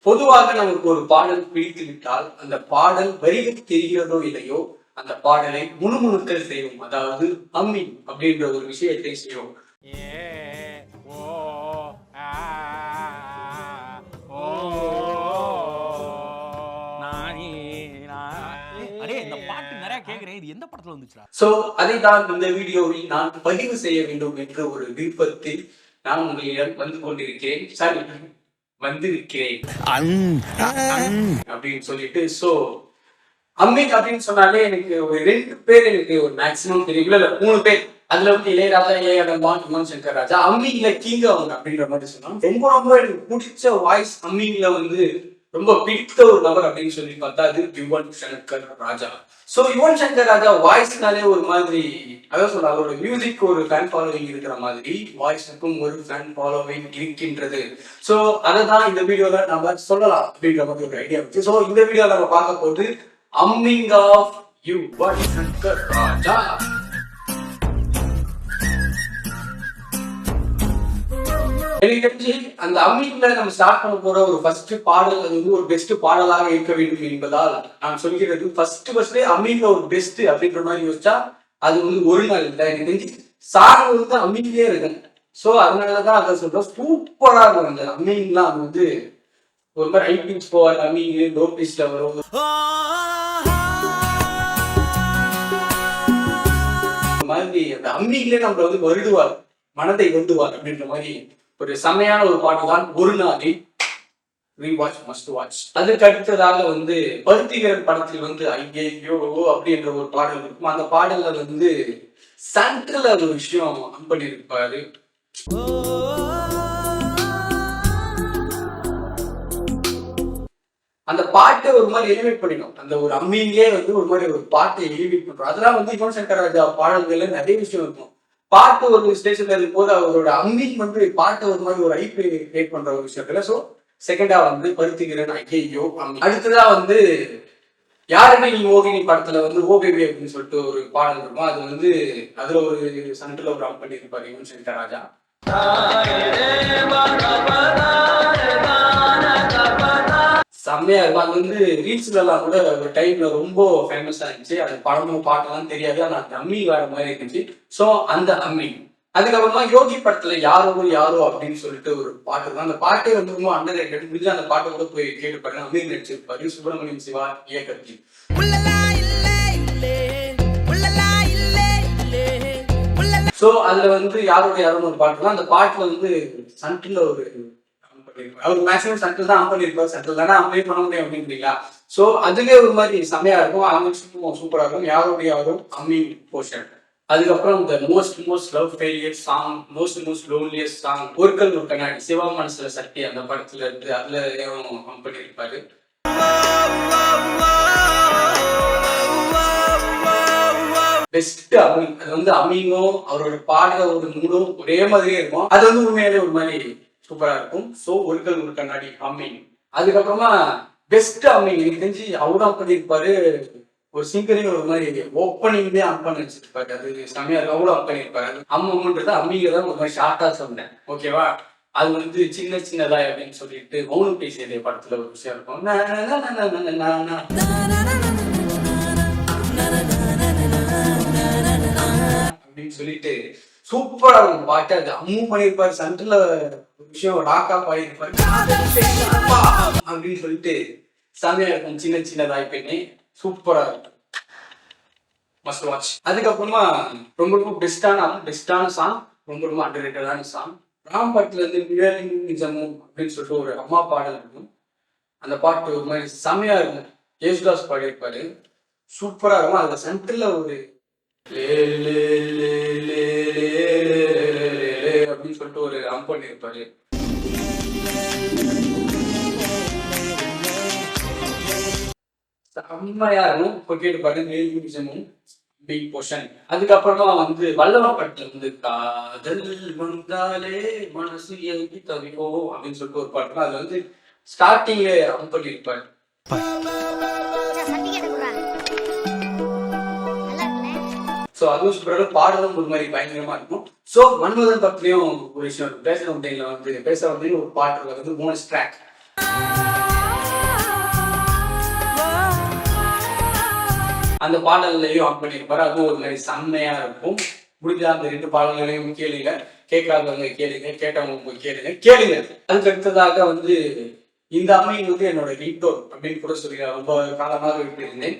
பொதுவாக நமக்கு ஒரு பாடல் பிடித்து விட்டால் அந்த பாடல் வரிகள் தெரிகிறதோ இல்லையோ அந்த பாடலை முணுமுணுக்கல் செய்யும், அதாவது ஹம்மிங் அப்படின்ற ஒரு விஷயத்தை செய்யும். அதைதான் இந்த வீடியோவில் நான் பதிவு செய்ய வேண்டும் என்ற ஒரு விருப்பத்தில் நான் உங்களிடம் வந்து கொண்டிருக்கிறேன். சரி, வந்திருக்கிறேன் அப்படின்னு சொல்லிட்டு. சோ அம்மிக் அப்படின்னு சொன்னாலே எனக்கு ஒரு 2 பேர் எனக்கு ஒரு மேக்சிமம் தெரியும், இல்ல 3 பேர். அதுல வந்து இளையராஜா, ஏஆர் ரஹ்மான், யுவன் சங்கர் ராஜா. அம்மிங்ல கிங் அவங்க அப்படின்ற மாதிரி சொன்னாங்க. ரொம்ப ரொம்ப எனக்கு பிடிச்ச வாய்ஸ் அம்மிங்ல வந்து ரொம்ப பிடித்த ஒரு நபர் அப்படின்னு சொல்லி பார்த்தா அது யுவன் சங்கர் ராஜா. சோ யுவன் சங்கர் ராஜா வாய்ஸ்னாலே ஒரு மாதிரி, அதான் சொல்ல, அதோட மியூசிக் ஒரு ஃபேன் ஃபாலோவிங் இருக்கிற மாதிரி வாய்ஸுக்கும் ஒரு ஃபேன் ஃபாலோவிங் இருக்கின்றது. சோ அதை தான் இந்த வீடியோல நம்ம சொல்லலாம் அப்படின்ற மாதிரி ஒரு ஐடியா இருக்கு. சோ இந்த வீடியோல நம்ம பார்க்க போது அம்மிங் ஆஃப் யுவன் சங்கர் ராஜா. எனக்கு தெரிஞ்சு அந்த அம்மிங்ல நம்ம ஸ்டார்ட் பண்ண போற ஒரு ஃபர்ஸ்ட் பாடல் அது வந்து ஒரு பெஸ்ட் பாடலாக இருக்க வேண்டும் என்பதால் நான் சொல்கிறது, ஃபர்ஸ்ட்லேயே அம்மிங்ல ஒரு பெஸ்ட் அப்படின்ற மாதிரி யோசிச்சா அது வந்து ஒரு நாள் இல்லை. எனக்கு தெரிஞ்சு சாங் வந்து அம்மிங்லயே இருக்கு. ஸோ அதனாலதான் அதை சொல்றோம், சூப்பரா இருக்கும் அந்த அம்மிங்லாம். அது வந்து ஒரு மாதிரி ஐபிஎஸ் போவார், அம்மிங் லோ பிச்ல வரும் மாதிரி. அந்த அம்மிங்லேயே நம்மள வந்து வருடுவார், மனதை வருடுவார் அப்படின்ற மாதிரி ஒரு செம்மையான ஒரு பாட்டு தான் ஒரு நாளில் ரீவாட்ச் மஸ்ட் வாட்ச். அதுக்கு அடுத்ததாக வந்து பருத்திகரன் படத்தில் வந்து ஐயோ அப்படின்ற ஒரு பாடல் இருக்கும். அந்த பாடல்ல வந்து சென்ட்ரல் ஒரு விஷயம் பண்ணியிருப்பாரு. அந்த பாட்டை ஒரு மாதிரி எலிவேட் பண்ணிடும். அந்த ஒரு அம்மியிலே வந்து ஒரு மாதிரி ஒரு பாட்டை எலிவேட் பண்றோம். அதெல்லாம் வந்து யுவன் சங்கர் ராஜா பாடல்கள்ல நிறைய விஷயம் இருக்கும். பாட்டு ஒரு ஸ்டேஷன்ல இருக்கும் போது அவரோட அம்மிங் வந்து பாட்டை ஒரு மாதிரி ஒரு ஐபி கிரியேட் பண்ற ஒரு விஷயத்துல. சோ செகண்டா வந்து பருத்திகரன் ஐயோ. அடுத்ததா வந்து யாருமே நீ மோகினி படத்துல வந்து ஓ பேபி அப்படின்னு சொல்லிட்டு ஒரு பாடல் இருக்கும். அது வந்து அதுல ஒரு சென்டர்ல ஒரு அம் பண்ணியிருப்பாரு யுவன் சங்கர் ராஜா. செம்மையா இருக்கும். அது வந்து ரீல்ஸ்ல எல்லாம் கூட ஒரு டைம்ல ரொம்ப ஃபேமஸா இருந்துச்சு. அது படமும் பாட்டெல்லாம் தெரியாது, ஆனா அந்த அம்மி வேற மாதிரி இருந்துச்சு. சோ அந்த அம்மி. அதுக்கப்புறமா யோகி படத்துல யாரோ யாரோ அப்படின்னு சொல்லிட்டு ஒரு பாட்டு தான். அந்த பாட்டே வந்து ரொம்ப அண்டர் ரேட்டட். முடிஞ்சு அந்த பாட்டை கூட போய் கேட்டு பாருங்க. அமீர் நடிச்சிருப்பாரு, சுப்பிரமணியம் சிவா இயக்கத்தில். சோ அதுல வந்து யாரோட யாரோன்னு ஒரு பாட்டு தான். அந்த பாட்டுல வந்து சன்ட்ல ஒரு அவர் மேக்ஸிமம் சென்ட்ரல் தான் ஆன் பண்ணிருப்பாரு. சென்ட்ரல் தானே அப்ளை பண்ண முடியும் அப்படின்றீங்களா? சோ அதுலயே ஒரு மாதிரி செமையா இருக்கும். அவங்க சூப்பரா இருக்கும். யாரும் அம்மிங் போர்ஷன். அதுக்கப்புறம் இந்த most love failure song, most loneliest song ஒருக்கல் ஒரு கண்ணாடி, சிவா மனசுல சக்தி அந்த படத்துல இருந்து அதுல ஆன் பண்ணிருப்பாரு. Best humming. அது வந்து அம்மிங்கும் அவரோட பாடுற ஒரு மூடும் ஒரே மாதிரியே இருக்கும். அது வந்து உண்மையாலே ஒரு மாதிரி சூப்பரா இருக்கும். சோ ஒருக்கல் ஒரு கண்ணாடி அம்மிங். அதுக்கப்புறமா பெஸ்ட் அம்மிங் எனக்கு தெரிஞ்சு அவரும் பண்ணியிருப்பாரு. ஒரு சிங்கரே ஒரு மாதிரி ஓப்பனிங்லேயே அம் பண்ணி வச்சிருப்பாரு. அது செம்மையா இருக்கும். அவரும் அம் பண்ணியிருப்பாரு. அம்மன்றது அம்மிங்க தான் ஒரு மாதிரி ஷார்ட்டா சொன்னேன், ஓகேவா? அது வந்து சின்னதா அப்படின்னு சொல்லிட்டு மௌனம் பேசியதே படத்துல ஒரு விஷயம் இருக்கும். அப்படின்னு சொல்லிட்டு சூப்பரா இருக்கும் பாட்டு. அது அம்மு பண்ணியிருப்பாரு. சென்டர்ல விஷயம் ராக்கா பாடியிருப்பாரு அப்படின்னு சொல்லிட்டு செமையா இருக்கும். சின்னதாய் பெண்ணே சூப்பரா இருக்கும், மஸ்ட் வாட்ச். அதுக்கப்புறமா ரொம்ப பெஸ்டான சாங், ரொம்ப அண்டர் ரேட்டடான சாங், ராம் பாட்டுல இருந்து நிஜமும் அப்படின்னு சொல்லிட்டு ஒரு அம்மா பாடல் இருக்கும். அந்த பாட்டு ஒரு மாதிரி செமையா இருக்கும். யேசுதாஸ் பாடியிருப்பாரு, சூப்பரா இருக்கும். அதுல சென்டர்ல ஒரு அப்படின்னு சொல்லிட்டு ஒரு அம் பண்ணியிருப்பாரு. செம்மையா இருக்கும். இப்போ கேட்டு பாருங்க, பிக் போர்ஷன். அதுக்கப்புறமா வந்து வல்லவன் படத்துல வந்து காதல் வந்தாலே மனசு எழுதி தவிப்போ அப்படின்னு சொல்லிட்டு ஒரு பாட்டு. அது வந்து ஸ்டார்டிங்ல அம் பண்ணியிருப்பாரு. ஸோ அதுவும் சூப்பராக பாடலும் ஒரு மாதிரி பயங்கரமா இருக்கும். ஸோ மன்மதன் படத்துலையும் ஒரு விஷயம் பேச வந்தீங்களா வந்து பேச வந்தீங்க ஒரு பாட்டுல வந்து போனஸ் ட்ராக். அந்த பாடல்லையும் ஆன் பண்ணியிருப்பாரு. அதுவும் ஒரு மாதிரி செம்மையா இருக்கும். முடிஞ்சா அந்த 2 பாடல்களையும் கேளுங்க. கேட்காதவங்க கேளுங்க, கேட்டவங்க கேளுங்க. அதுக்கு அடுத்ததாக வந்து இந்த அம்மையின் வந்து என்னோட ரிங்டோன் அப்படின்னு கூட சொல்லி ரொம்ப காலமாக விட்டிருந்தேன்.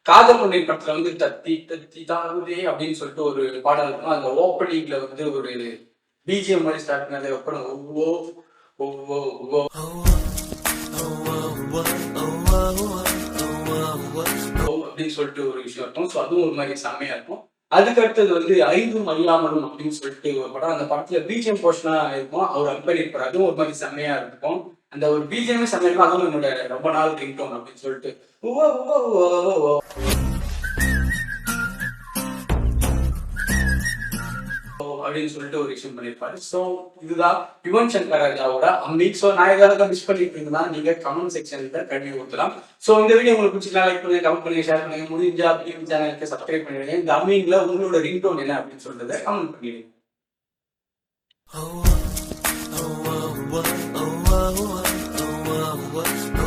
காதல் பொன்னின் படத்துல வந்து தத்தி தத்தி தாவுதே அப்படின்னு சொல்லிட்டு ஒரு பாடல் இருக்கும். அந்த ஓப்பனிங்ல வந்து ஒரு பிஜிஎம் மாதிரி ஸ்டார்ட் பண்ணது அப்புறம் ஓ ஓ ஓ ஓ அப்படின்னு சொல்லிட்டு ஒரு விஷயம் இருக்கும். ஸோ அதுவும் ஒரு மாதிரி செம்மையா இருக்கும். அதுக்கு அடுத்தது வந்து ஐந்தும் அழியாமலும் அப்படின்னு சொல்லிட்டு ஒரு படம். அந்த படத்துல பிஜிஎம் போர்ஷனா இருக்கும். அவர் அன்பர் இருப்பார். அதுவும் ஒரு மாதிரி செம்மையா இருக்கும். அந்த ஒரு பிஜிஎம் செம்மையா இருக்கும். அதுவும் என்னோட ரொம்ப நாள் ரிங்டோன் அப்படின்னு சொல்லிட்டு அப்படின்னு சொல்லிட்டு ஒரு விஷயம் பண்ணியிருப்பாரு. ஸோ இதுதான் யுவன் சங்கர் ராஜாவோட அம்மி. ஸோ நான் ஏதாவது மிஸ் பண்ணிட்டு இருந்தா நீங்க கமெண்ட் செக்ஷன்ல கண்டிப்பா ஊற்றலாம். ஸோ இந்த வீடியோ உங்களுக்கு பிடிச்சிருந்தா லைக் பண்ணுங்க, கமெண்ட் பண்ணுங்க, ஷேர் பண்ணுங்க. முடிஞ்சா பிஎம் சேனலுக்கு சப்ஸ்கிரைப் பண்ணிடுங்க. இந்த அம்மிங்ல உங்களோட ரிங்டோன் என்ன அப்படின்னு சொல்றதை கமெண்ட் பண்ணிடுங்க.